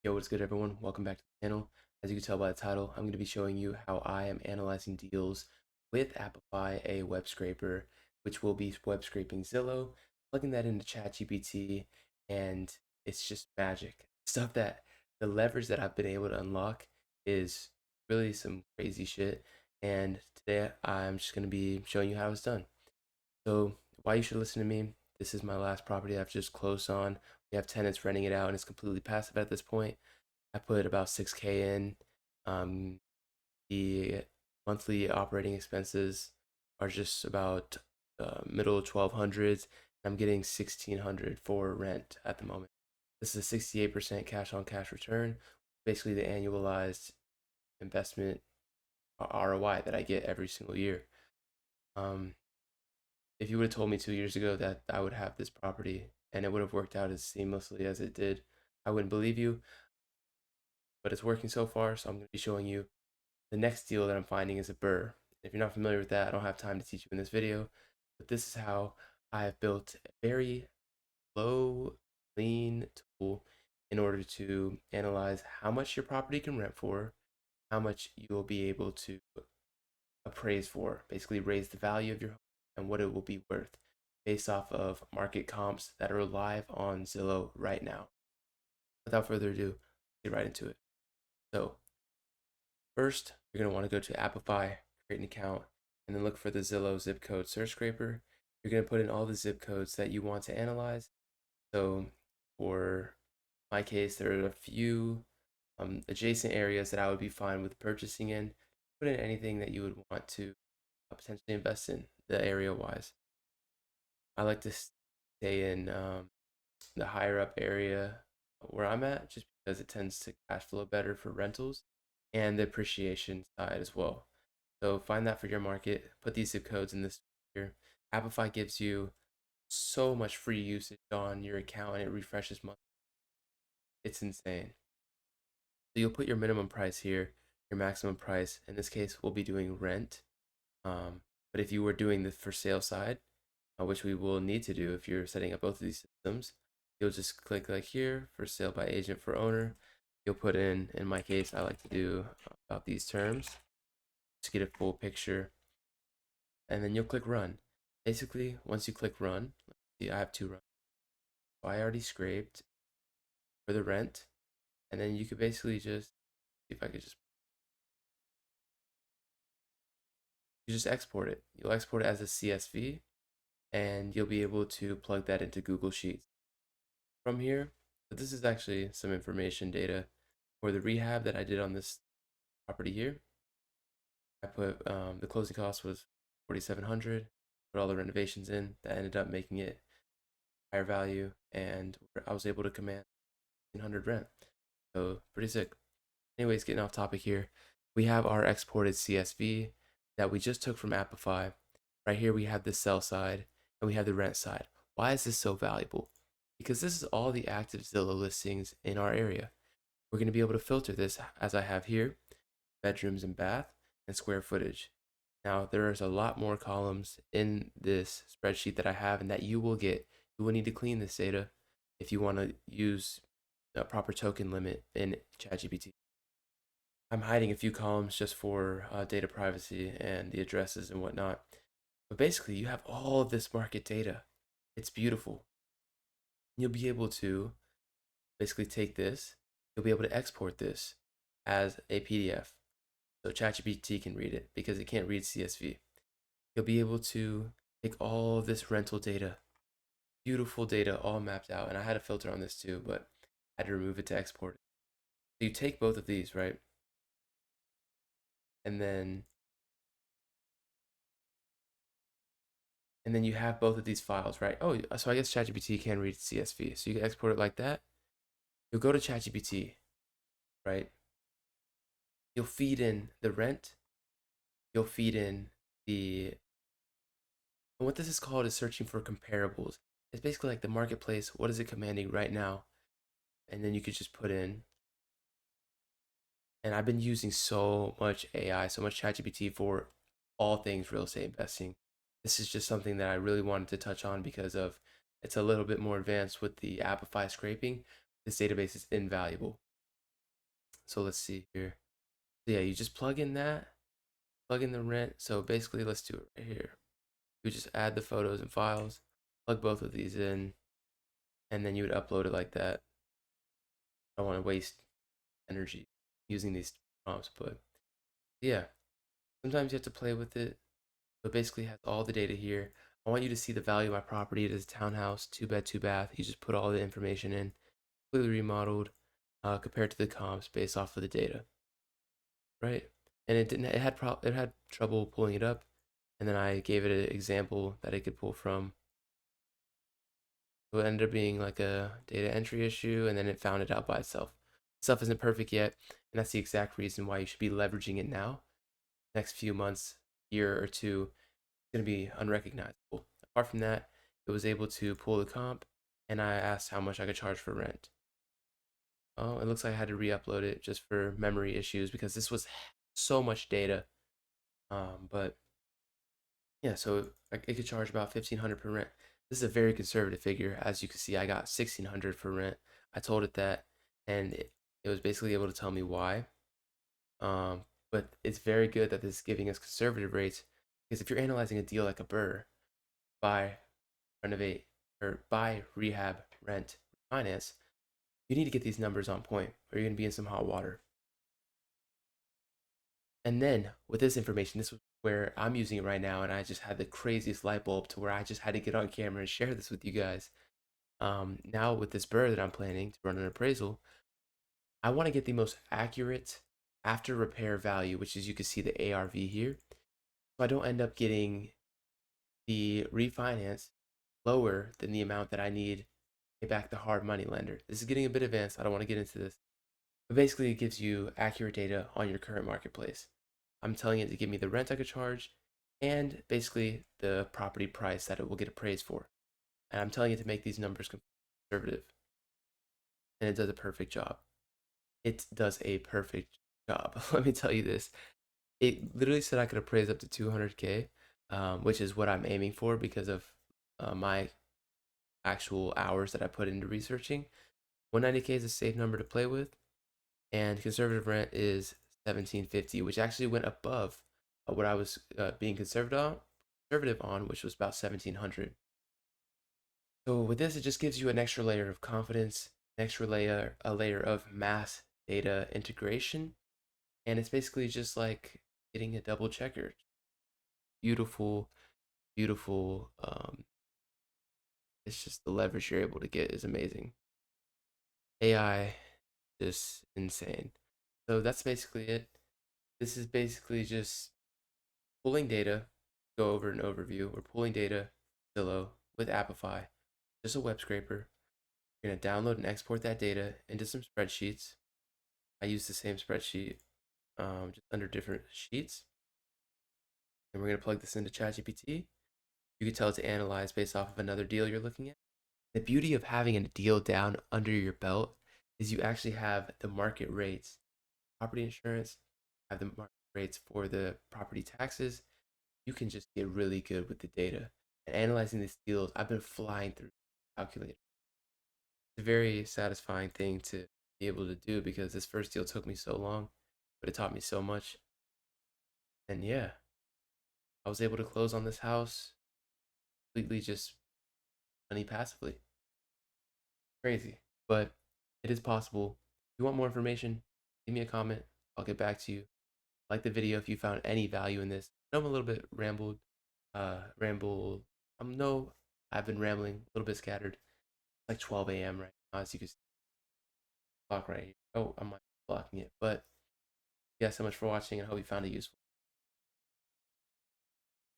Yo, what's good, everyone? Welcome back to the channel. As you can tell by the title, I'm going to be showing you how I am analyzing deals with Apify, a web scraper, which will be web scraping Zillow, plugging that into ChatGPT, and it's just magic. Stuff that the leverage that I've been able to unlock is really some crazy shit. And today I'm just going to be showing you how it's done. So, why you should listen to me? This is my last property I've just closed on. We have tenants renting it out, and it's completely passive at this point. I put about 6K in. Um, the monthly operating expenses are just about middle 1200s. I'm getting 1600 for rent at the moment. This is a 68% cash on cash return, basically the annualized investment ROI that I get every single year. Um, if you would have told me 2 years ago that I would have this property and it would have worked out as seamlessly as it did, I wouldn't believe you, but it's working so far. So I'm going to be showing you the next deal that I'm finding is a burr. If you're not familiar with that, I don't have time to teach you in this video, but this is how I have built a very low, lean tool in order to analyze how much your property can rent for, how much you will be able to appraise for, basically raise the value of your home and what it will be worth based off of market comps that are live on Zillow right now. Without further ado, get right into it. So first, you're going to want to go to Apify, create an account, and then look for the Zillow zip code search scraper. You're going to put in all the zip codes that you want to analyze. So for my case, there are a few adjacent areas that I would be fine with purchasing in. Put in anything that you would want to potentially invest in, the area wise. I like to stay in the higher up area where I'm at, just because it tends to cash flow better for rentals and the appreciation side as well. So find that for your market. Put these zip codes in this here. Apify gives you so much free usage on your account and it refreshes monthly. It's insane. So you'll put your minimum price here, your maximum price. In this case, we'll be doing rent. But if you were doing the for sale side, which we will need to do if you're setting up both of these systems, you'll just click like here for sale by agent for owner. You'll put in my case, I like to do about these terms to get a full picture, and then you'll click run. Basically, once you click run, see, I have two runs. So I already scraped for the rent, and then you could basically just see if I could just you just export it. You'll export it as a CSV, and you'll be able to plug that into Google Sheets. From here, but this is actually some information data for the rehab that I did on this property here. I put the closing cost was 4,700. Put all the renovations in. That ended up making it higher value, and I was able to command 1,500 rent. So pretty sick. Anyways, getting off topic here, we have our exported CSV that we just took from Apify. Right here, we have the sell side and we have the rent side. Why is this so valuable? Because this is all the active Zillow listings in our area. We're going to be able to filter this as I have here, bedrooms and bath, and square footage. Now, there is a lot more columns in this spreadsheet that I have and that you will get. You will need to clean this data if you want to use a proper token limit in ChatGPT. I'm hiding a few columns just for data privacy and the addresses and whatnot. But basically, you have all of this market data. It's beautiful. You'll be able to basically take this, you'll be able to export this as a PDF. So ChatGPT can read it because it can't read CSV. You'll be able to take all of this rental data, beautiful data all mapped out. And I had a filter on this too, but I had to remove it to export it. So you take both of these, right? And then you have both of these files, right? Oh, so I guess ChatGPT can read CSV. So you can export it like that. You'll go to ChatGPT, right? You'll feed in the rent. You'll feed in the and what this is called is searching for comparables. It's basically like the marketplace. What is it commanding right now? And then you could just put in. And I've been using so much AI, so much ChatGPT for all things real estate investing. This is just something that I really wanted to touch on because of it's a little bit more advanced with the Apify scraping. This database is invaluable. So let's see here. So yeah, you just plug in that, plug in the rent. So basically, let's do it right here. You just add the photos and files, plug both of these in, and then you would upload it like that. I don't want to waste energy using these prompts, but yeah, sometimes you have to play with it. But basically, it has all the data here. I want you to see the value of my property. It is a townhouse, 2 bed, 2 bath. You just put all the information in, completely remodeled, compared to the comps based off of the data, right? And it didn't. It had trouble pulling it up, and then I gave it an example that it could pull from. So it ended up being like a data entry issue, and then it found it out by itself. Stuff isn't perfect yet, and that's the exact reason why you should be leveraging it now. Next few months, year or two, it's gonna be unrecognizable. Apart from that, it was able to pull the comp, and I asked how much I could charge for rent. Oh, it looks like I had to re-upload it just for memory issues because this was so much data. But yeah, so it could charge about 1,500 per rent. This is a very conservative figure. As you can see, I got 1,600 for rent. I told it that, and it was basically able to tell me why. But it's very good that this is giving us conservative rates because if you're analyzing a deal like a Burr, buy, renovate, or buy, rehab, rent, finance, you need to get these numbers on point or you're going to be in some hot water. And then with this information, this was where I'm using it right now, and I just had the craziest light bulb to where I just had to get on camera and share this with you guys. Now with this Burr that I'm planning to run an appraisal, I want to get the most accurate after repair value, which is you can see the ARV here. So I don't end up getting the refinance lower than the amount that I need to pay back the hard money lender. This is getting a bit advanced. I don't want to get into this. But basically, it gives you accurate data on your current marketplace. I'm telling it to give me the rent I could charge and basically the property price that it will get appraised for. And I'm telling it to make these numbers conservative. And it does a perfect job. It does a perfect job. Let me tell you this. It literally said I could appraise up to 200K, which is what I'm aiming for because of my actual hours that I put into researching. 190K is a safe number to play with, and conservative rent is 1750, which actually went above what I was being conservative on, which was about 1700. So with this, it just gives you an extra layer of confidence, an extra layer, a layer of mass data integration, and it's basically just like getting a double checker. Beautiful, beautiful. It's just the leverage you're able to get is amazing. AI, just insane. So that's basically it. This is basically just pulling data. Go over an overview. We're pulling data, Zillow with Apify, just a web scraper. You're gonna download and export that data into some spreadsheets. I use the same spreadsheet, just under different sheets. And we're gonna plug this into ChatGPT. You can tell it to analyze based off of another deal you're looking at. The beauty of having a deal down under your belt is you actually have the market rates, property insurance, have the market rates for the property taxes. You can just get really good with the data and analyzing these deals. I've been flying through calculator. It's a very satisfying thing to be able to do because this first deal took me so long, but it taught me so much. And yeah, I was able to close on this house completely just money passively. Crazy, but it is possible. If you want more information, leave me a comment. I'll get back to you. Like the video if you found any value in this. I know I'm a little bit ramble. No, I've been rambling, a little bit scattered. It's like 12 a.m. right now, as you can see the clock right here. Oh, I'm not blocking it. But yeah, so much for watching and I hope you found it useful.